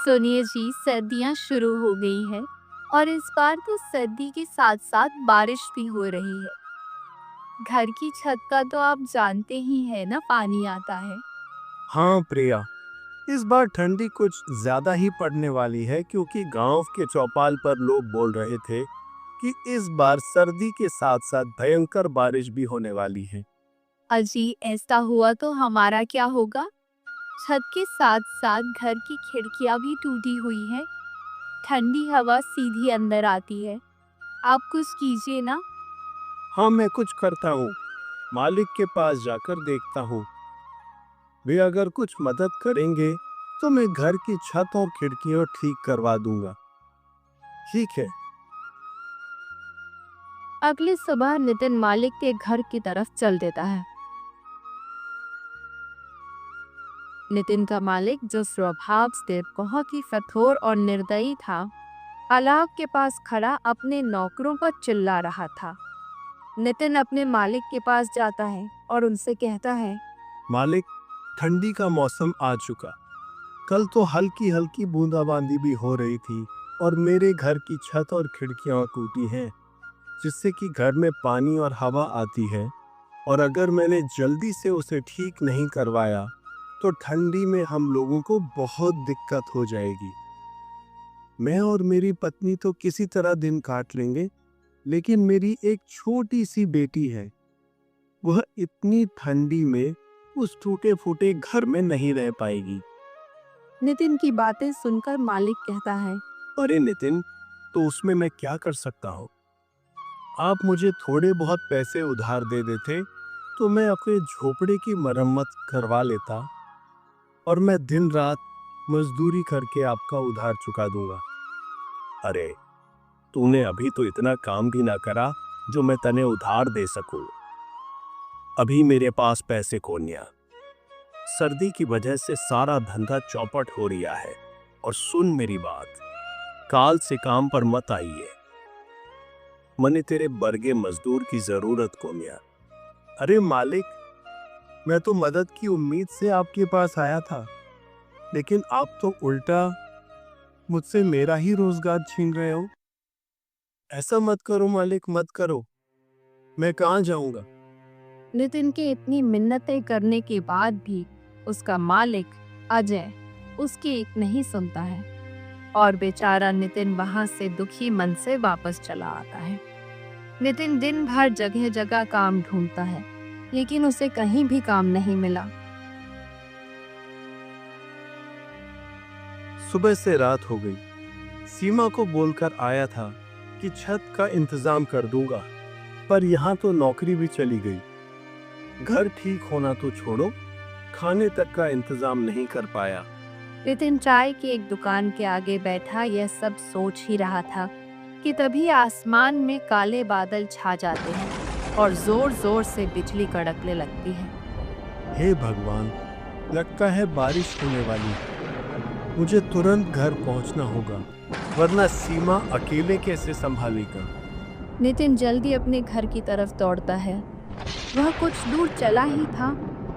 सुनिए जी, सर्दियाँ शुरू हो गई है और इस बार तो सर्दी के साथ साथ बारिश भी हो रही है। घर की छत का तो आप जानते ही है ना, पानी आता है। हाँ प्रिया, इस बार ठंडी कुछ ज्यादा ही पड़ने वाली है क्योंकि गांव के चौपाल पर लोग बोल रहे थे कि इस बार सर्दी के साथ साथ भयंकर बारिश भी होने वाली है। अजी, ऐसा हुआ तो हमारा क्या होगा? छत के साथ साथ घर की खिड़कियां भी टूटी हुई है। ठंडी हवा सीधी अंदर आती है। आप कुछ कीजिए ना। हाँ, मैं कुछ करता हूँ। मालिक के पास जाकर देखता हूँ। वे अगर कुछ मदद करेंगे तो मैं घर की छत और खिड़कियां ठीक करवा दूंगा। ठीक है। अगली सुबह नितिन मालिक के घर की तरफ चल देता है। नितिन का मालिक, जो स्वभाव से बहुत ही कठोर और निर्दयी था, तालाब के पास खड़ा अपने नौकरों पर चिल्ला रहा था। नितिन अपने मालिक के पास जाता है और उनसे कहता है, मालिक, ठंडी का मौसम आ चुका। कल तो हल्की हल्की बूंदाबांदी भी हो रही थी और मेरे घर की छत और खिड़कियां टूटी हैं, जिससे कि घर में पानी और हवा आती है। और अगर मैंने जल्दी से उसे ठीक नहीं करवाया तो ठंडी में हम लोगों को बहुत दिक्कत हो जाएगी। मैं और मेरी पत्नी तो किसी तरह दिन काट लेंगे, लेकिन मेरी एक छोटी सी बेटी है। वह इतनी ठंडी में उस टूटे फूटे घर में नहीं रह पाएगी। नितिन की बातें सुनकर मालिक कहता है, अरे नितिन, तो उसमें मैं क्या कर सकता हूँ? आप मुझे थोड़े बहुत पैसे उधार दे देते तो मैं अपने झोपड़े की मरम्मत करवा लेता और मैं दिन रात मजदूरी करके आपका उधार चुका दूंगा। अरे, तूने अभी तो इतना काम भी ना करा जो मैं तने उधार दे सकूं। अभी मेरे पास पैसे कोन्या। सर्दी की वजह से सारा धंधा चौपट हो रिया है। और सुन मेरी बात, काल से काम पर मत आइए। मने तेरे बर्गे मजदूर की जरूरत कोन्या। अरे मालिक, मैं तो मदद की उम्मीद से आपके पास आया था, लेकिन आप तो उल्टा मुझसे मेरा ही रोजगार छीन रहे हो। ऐसा मत करो मालिक, मत करो। मैं कहाँ जाऊंगा? नितिन के इतनी मिन्नतें करने के बाद भी उसका मालिक अजय उसकी एक नहीं सुनता है और बेचारा नितिन वहां से दुखी मन से वापस चला आता है। नितिन दिन भर जगह जगह काम ढूंढता है, लेकिन उसे कहीं भी काम नहीं मिला। सुबह से रात हो गई। सीमा को बोलकर आया था कि छत का इंतजाम कर दूंगा, पर यहाँ तो नौकरी भी चली गई। घर ठीक होना तो छोड़ो, खाने तक का इंतजाम नहीं कर पाया। नितिन चाय की एक दुकान के आगे बैठा यह सब सोच ही रहा था कि तभी आसमान में काले बादल छा जाते हैं और जोर जोर से बिजली कड़कने लगती है। हे भगवान, लगता है बारिश होने वाली है। मुझे तुरंत घर पहुंचना होगा, वरना सीमा अकेले कैसे संभालेगा। नितिन जल्दी अपने घर की तरफ दौड़ता है। वह कुछ दूर चला ही था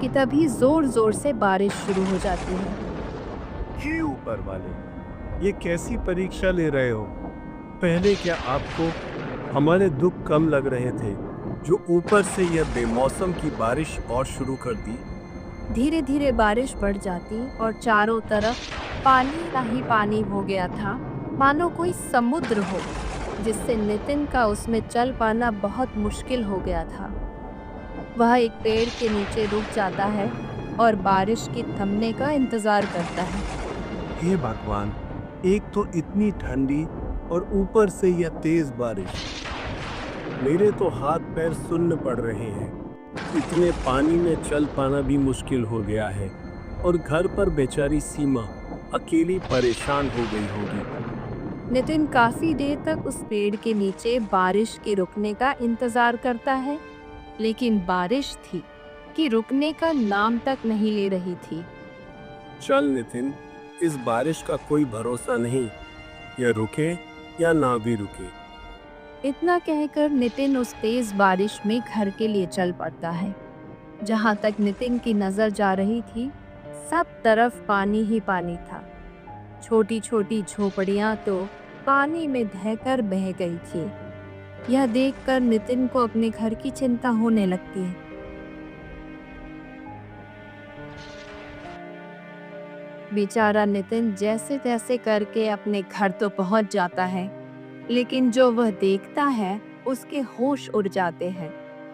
कि तभी जोर जोर से बारिश शुरू हो जाती है। हे ऊपर वाले, ये कैसी परीक्षा ले रहे हो? पहले क्या आपको हमारे दुख कम लग रहे थे, जो ऊपर से यह बेमौसम की बारिश और शुरू कर दी? धीरे धीरे बारिश बढ़ जाती और चारों तरफ पानी का ही पानी हो गया था, मानो कोई समुद्र हो, जिससे नितिन का उसमें चल पाना बहुत मुश्किल हो गया था। वह एक पेड़ के नीचे रुक जाता है और बारिश के थमने का इंतजार करता है। हे भगवान, एक तो इतनी ठंडी और ऊपर से यह तेज बारिश। मेरे तो हाथ पैर सुन्न पड़ रहे हैं। इतने पानी में चल पाना भी मुश्किल हो गया है और घर पर बेचारी सीमा अकेली परेशान हो गई होगी। नितिन काफी देर तक उस पेड़ के नीचे बारिश के रुकने का इंतजार करता है, लेकिन बारिश थी कि रुकने का नाम तक नहीं ले रही थी। चल नितिन, इस बारिश का कोई भरोसा नहीं, या रुके या ना भी रुके। इतना कहकर नितिन उस तेज बारिश में घर के लिए चल पड़ता है। जहां तक नितिन की नजर जा रही थी, सब तरफ पानी ही पानी था। छोटी छोटी झोपड़ियां तो पानी में बहकर बह गई थी। यह देखकर नितिन को अपने घर की चिंता होने लगती है। बेचारा नितिन जैसे तैसे करके अपने घर तो पहुंच जाता है, लेकिन जो वह देखता है उसके होश उड़ जाते हैं,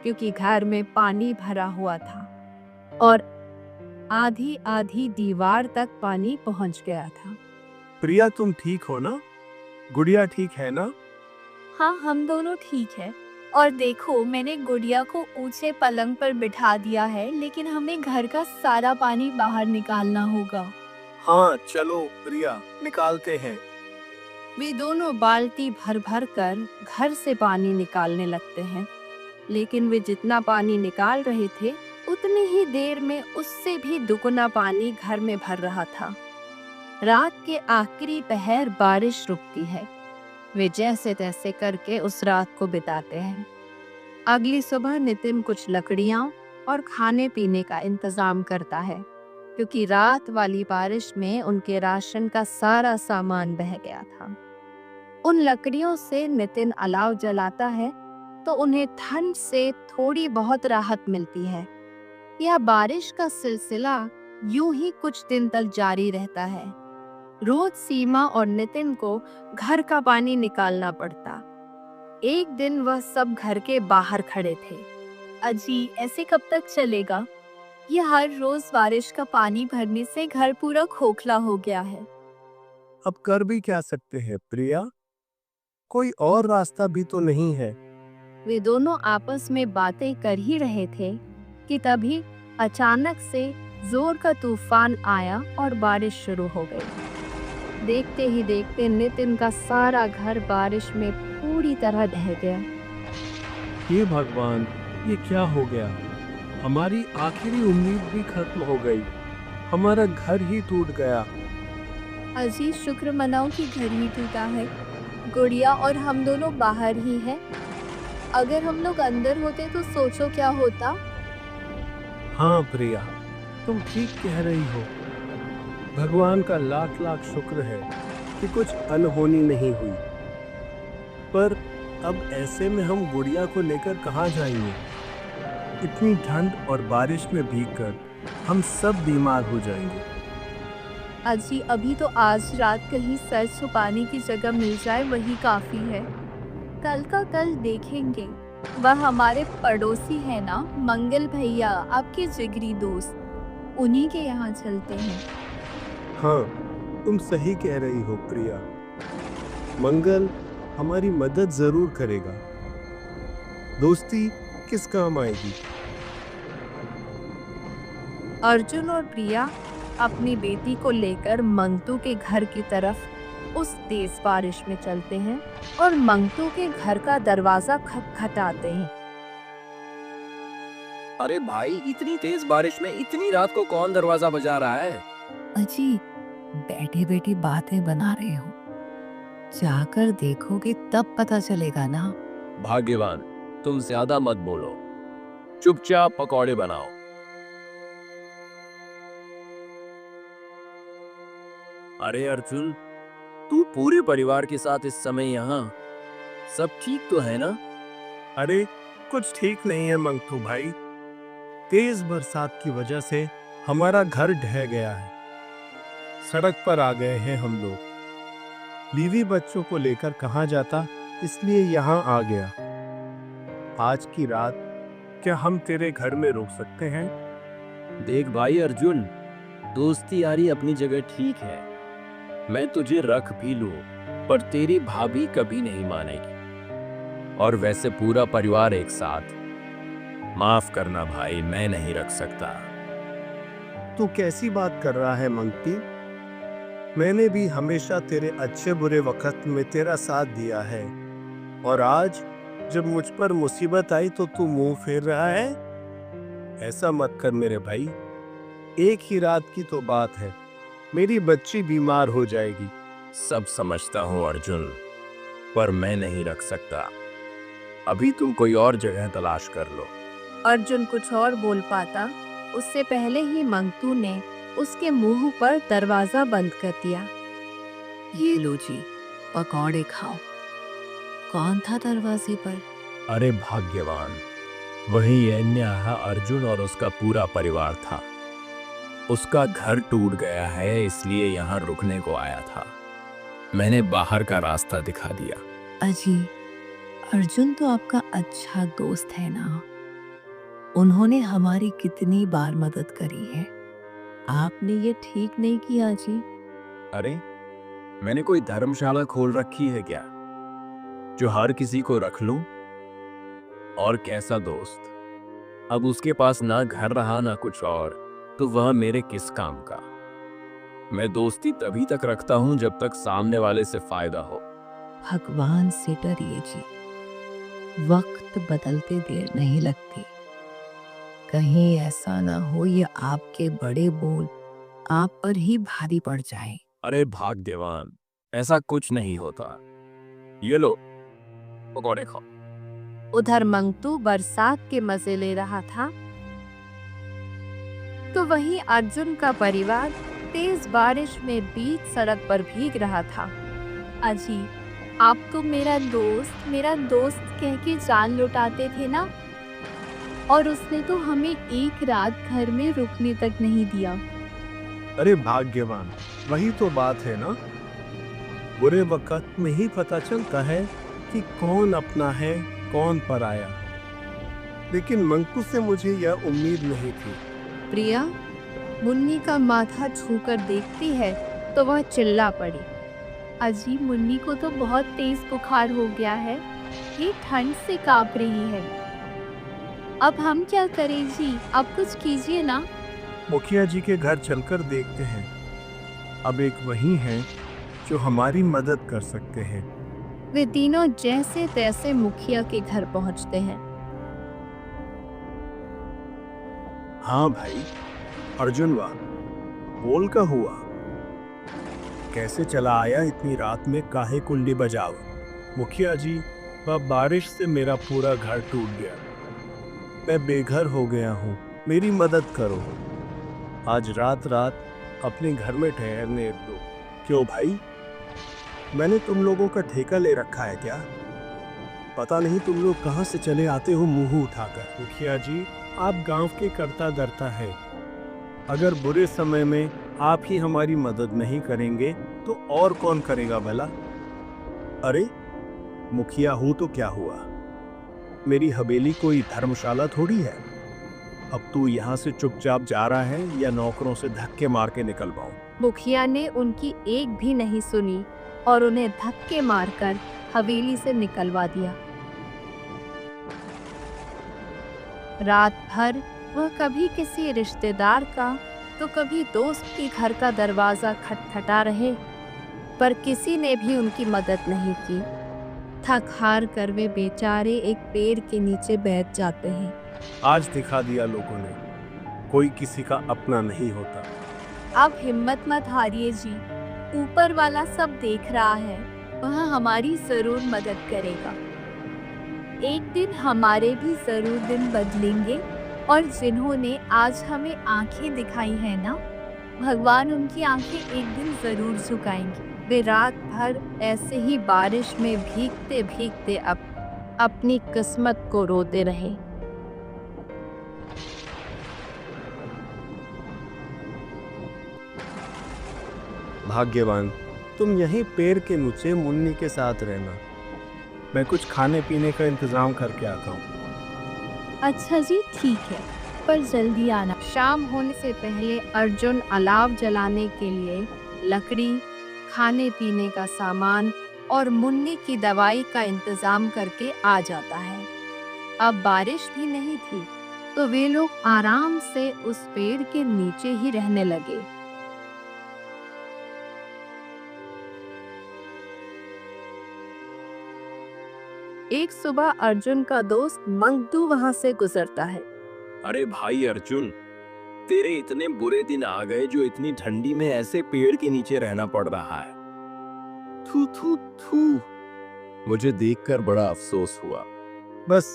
क्योंकि घर में पानी भरा हुआ था और आधी आधी दीवार तक पानी पहुंच गया था। प्रिया, तुम ठीक हो ना? गुड़िया ठीक है ना? हाँ, हम दोनों ठीक है। और देखो, मैंने गुड़िया को ऊंचे पलंग पर बिठा दिया है, लेकिन हमें घर का सारा पानी बाहर निकालना होगा। हाँ चलो प्रिया, निकालते हैं। वे दोनों बाल्टी भर भर कर घर से पानी निकालने लगते हैं, लेकिन वे जितना पानी निकाल रहे थे उतनी ही देर में उससे भी दुगना पानी घर में भर रहा था। रात के आखिरी पहर बारिश रुकती है। वे जैसे तैसे करके उस रात को बिताते हैं। अगली सुबह नितिन कुछ लकड़ियां और खाने पीने का इंतजाम करता है, क्योंकि रात वाली बारिश में उनके राशन का सारा सामान बह गया था। उन लकड़ियों से नितिन अलाव जलाता है तो उन्हें ठंड से थोड़ी बहुत राहत मिलती है। यह बारिश का सिलसिला यूं ही कुछ दिन तक जारी रहता है। रोज सीमा और नितिन को घर का पानी निकालना पड़ता। एक दिन वह सब घर के बाहर खड़े थे। अजी, ऐसे कब तक चलेगा? यह हर रोज बारिश का पानी भरने से घर पूरा खोखला हो गया है। अब कर भी क्या सकते हैं प्रिया? कोई और रास्ता भी तो नहीं है। वे दोनों आपस में बातें कर ही रहे थे कि तभी अचानक से जोर का तूफान आया और बारिश शुरू हो गई। देखते ही देखते नितिन का सारा घर बारिश में पूरी तरह ढह गया। हे भगवान, ये क्या हो गया? हमारी आखिरी उम्मीद भी खत्म हो गई। हमारा घर ही टूट गया। अजी, शुक्र मनाओ कि घर ही टूटा है। गुड़िया और हम दोनों बाहर ही हैं। अगर हम लोग अंदर होते तो सोचो क्या होता। हाँ प्रिया, तुम ठीक कह रही हो। भगवान का लाख लाख शुक्र है कि कुछ अनहोनी नहीं हुई। पर अब ऐसे में हम गुड़िया को लेकर कहाँ जाएंगे? इतनी ठंड और बारिश में भीगकर हम सब बीमार हो जाएंगे। अजी, अभी तो आज रात कहीं सर छुपाने की जगह मिल जाए वही काफी है। कल का कल देखेंगे। वह हमारे पड़ोसी है ना, मंगल भैया, आपके जिगरी दोस्त। उन्हीं के यहाँ चलते हैं। हाँ, तुम सही कह रही हो प्रिया। मंगल हमारी मदद जरूर करेगा। दोस्ती किस काम आएगी? अर्जुन और प्रिया अपनी बेटी को लेकर मंगतू के घर की तरफ उस तेज बारिश में चलते हैं और मंगतू के घर का दरवाजा खटखटाते हैं। अरे भाई, इतनी तेज बारिश में इतनी रात को कौन दरवाजा बजा रहा है? अजी, बैठी बैठी बातें बना रहे हो। जाकर देखोगे तब पता चलेगा ना। भाग्यवान, तुम ज्यादा मत बोलो। चुपचाप पकौड़े बनाओ। अरे अर्जुन, तू पूरे परिवार के साथ इस समय यहाँ? सब ठीक तो है ना? अरे कुछ ठीक नहीं है मंगतू भाई। तेज बरसात की वजह से हमारा घर ढह गया है। सड़क पर आ गए हैं हम लोग। बीवी बच्चों को लेकर कहाँ जाता, इसलिए यहाँ आ गया। आज की रात क्या हम तेरे घर में रुक सकते हैं? देख भाई अर्जुन, दोस्ती यारी अपनी जगह ठीक है। मैं तुझे रख भी लूं, पर तेरी भाभी कभी नहीं मानेगी। और वैसे पूरा परिवार एक साथ। माफ करना भाई, मैं नहीं रख सकता। तू कैसी बात कर रहा है मंगती? मैंने भी हमेशा तेरे अच्छे बुरे वक्त में तेरा साथ दिया है, और आज जब मुझ पर मुसीबत आई तो तू मुंह फेर रहा है? ऐसा मत कर मेरे भाई। एक ही रात की तो बात है। मेरी बच्ची बीमार हो जाएगी। सब समझता हूँ अर्जुन, पर मैं नहीं रख सकता। अभी तुम कोई और जगह तलाश कर लो। अर्जुन कुछ और बोल पाता, उससे पहले ही मंगतू ने उसके मुंह पर दरवाजा बंद कर दिया। ये लो जी, पकौड़े खाओ। कौन था दरवाजे पर? अरे भाग्यवान, वही यन्या अर्जुन और उसका पूरा परिवार था। उसका घर टूट गया है, इसलिए यहाँ रुकने को आया था। मैंने बाहर का रास्ता दिखा दिया। अजी, अर्जुन तो आपका अच्छा दोस्त है ना। उन्होंने हमारी कितनी बार मदद करी है। आपने ये ठीक नहीं किया जी। अरे, मैंने कोई धर्मशाला खोल रखी है क्या, जो हर किसी को रख लूं? और कैसा दोस्त, अब उसके पास ना घर रहा ना कुछ और, तो वह मेरे किस काम का। मैं दोस्ती तभी तक रखता हूं जब तक सामने वाले से फायदा हो। भगवान से डरिए जी, वक्त बदलते देर नहीं लगती। कहीं ऐसा ना हो ये आपके बड़े बोल आप पर ही भारी पड़ जाए। अरे भाग्यवान, ऐसा कुछ नहीं होता। ये लो, पकौड़े खाओ। उधर मंगतू बरसात के मजे ले रहा था, तो वहीं अर्जुन का परिवार तेज बारिश में बीच सड़क पर भीग रहा था। अजी, आप तो मेरा दोस्त कह के जान लुटाते थे ना, और उसने तो हमें एक रात घर में रुकने तक नहीं दिया। अरे भाग्यवान, वही तो बात है ना। बुरे वक्त में ही पता चलता है कि कौन अपना है कौन पराया। लेकिन मंकू से मुझे यह उम्मीद नहीं थी। प्रिया मुन्नी का माथा छूकर देखती है तो वह चिल्ला पड़ी। अजी, मुन्नी को तो बहुत तेज बुखार हो गया है, ये ठंड से कांप रही है। अब हम क्या करें जी, अब कुछ कीजिए ना। मुखिया जी के घर चलकर देखते हैं। अब एक वही हैं जो हमारी मदद कर सकते हैं। वे तीनों जैसे तैसे मुखिया के घर पहुंचते हैं। हाँ भाई, अर्जुन वाह, बोल का हुआ। कैसे चला आया इतनी रात में, काहे कुंडी बजाओ। मुखिया जी, वह बारिश से मेरा पूरा घर टूट गया। मैं बेघर हो गया हूँ, मेरी मदद करो। आज रात अपने घर में ठहरने दो। क्यों भाई, मैंने तुम लोगों का ठेका ले रखा है क्या? पता नहीं तुम लोग कहाँ से चले आते हो मुंह उठाकर। मुखिया जी, आप गांव के करता धरता है। अगर बुरे समय में आप ही हमारी मदद नहीं करेंगे तो और कौन करेगा भला? अरे मुखिया हूं तो क्या हुआ, मेरी हवेली कोई धर्मशाला थोड़ी है। अब तू यहाँ से चुपचाप जा रहा है या नौकरों से धक्के मार के निकलवाऊं? मुखिया ने उनकी एक भी नहीं सुनी और उन्हें धक्के मारकर हवेली से निकलवा दिया। रात भर वह कभी किसी रिश्तेदार का तो कभी दोस्त के घर का दरवाजा खटखटा रहे, पर किसी ने भी उनकी मदद नहीं की। थक हार कर वे बेचारे एक पेड़ के नीचे बैठ जाते हैं। आज दिखा दिया लोगों ने, कोई किसी का अपना नहीं होता। अब हिम्मत मत हारिए जी, ऊपर वाला सब देख रहा है, वह हमारी जरूर मदद करेगा। एक दिन हमारे भी जरूर दिन बदलेंगे, और जिन्होंने आज हमें आंखें दिखाई है ना, भगवान उनकी आंखें एक दिन जरूर झुकाएंगे। वे रात भर ऐसे ही बारिश में भीगते भीगते अपनी किस्मत को रोते रहे। भाग्यवान, तुम यहीं पेड़ के नीचे मुन्नी के साथ रहना। मैं कुछ खाने पीने का इंतजाम करके आता हूँ। अच्छा जी, ठीक है, पर जल्दी आना। शाम होने से पहले अर्जुन अलाव जलाने के लिए लकड़ी, खाने पीने का सामान और मुन्नी की दवाई का इंतजाम करके आ जाता है। अब बारिश भी नहीं थी, तो वे लोग आराम से उस पेड़ के नीचे ही रहने लगे। एक सुबह अर्जुन का दोस्त मंगतू वहां से गुजरता है। अरे भाई अर्जुन, तेरे इतने बुरे दिन आ गए जो इतनी ठंडी में ऐसे पेड़ के नीचे रहना पड़ रहा है। थू थू थू, मुझे देखकर बड़ा अफसोस हुआ। बस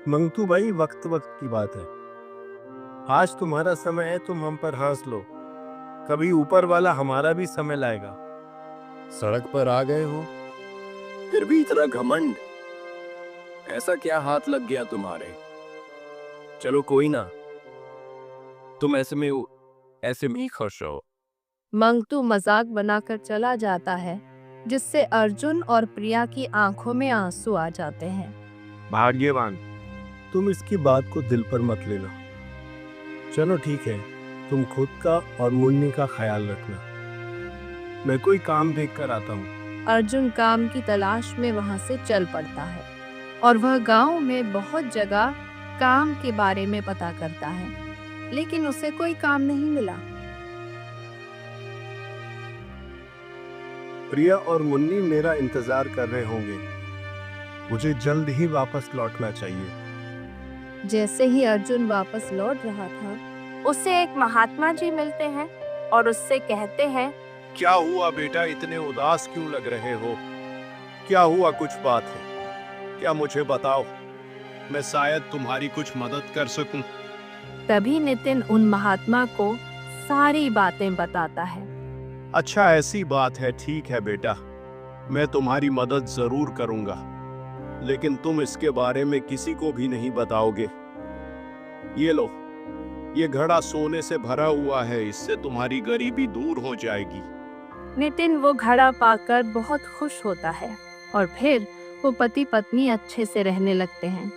मंगतू भाई, वक्त वक्त की बात है। आज तुम्हारा समय है, तुम हम पर हंस लो। कभी ऊपर वाला हमारा भी समय लाएगा। सड़क पर आ गए हो। फिर भी इतना घमंड, ऐसा क्या हाथ लग गया तुम्हारे? चलो कोई ना, तुम ऐसे में ही खुश हो। मंगतू मजाक बनाकर चला जाता है, जिससे अर्जुन और प्रिया की आंखों में आंसू आ जाते हैं। भाग्यवान, तुम इसकी बात को दिल पर मत लेना। चलो ठीक है, तुम खुद का और मुन्नी का ख्याल रखना। मैं कोई काम देख कर आता हूँ। अर्जुन काम की तलाश में वहां से चल पड़ता है और वह गांव में बहुत जगह काम के बारे में पता करता है, लेकिन उसे कोई काम नहीं मिला। प्रिया और मुन्नी मेरा इंतजार कर रहे होंगे। मुझे जल्द ही वापस लौटना चाहिए। जैसे ही अर्जुन वापस लौट रहा था, उसे एक महात्मा जी मिलते हैं और उससे कहते हैं, क्या हुआ बेटा, इतने उदास क्यों लग रहे हो? क्या हुआ, कुछ बात है क्या? मुझे बताओ, मैं शायद तुम्हारी कुछ मदद कर सकूं। तभी नितिन उन महात्मा को सारी बातें बताता है। अच्छा, ऐसी बात है, ठीक है बेटा, मैं तुम्हारी मदद जरूर करूंगा, लेकिन तुम इसके बारे में किसी को भी नहीं बताओगे। ये लो, ये घड़ा सोने से भरा हुआ है, इससे तुम्हारी गरीबी दूर हो जाएगी। नितिन वो घड़ा पाकर बहुत खुश होता है और फिर वो पति पत्नी अच्छे से रहने लगते हैं।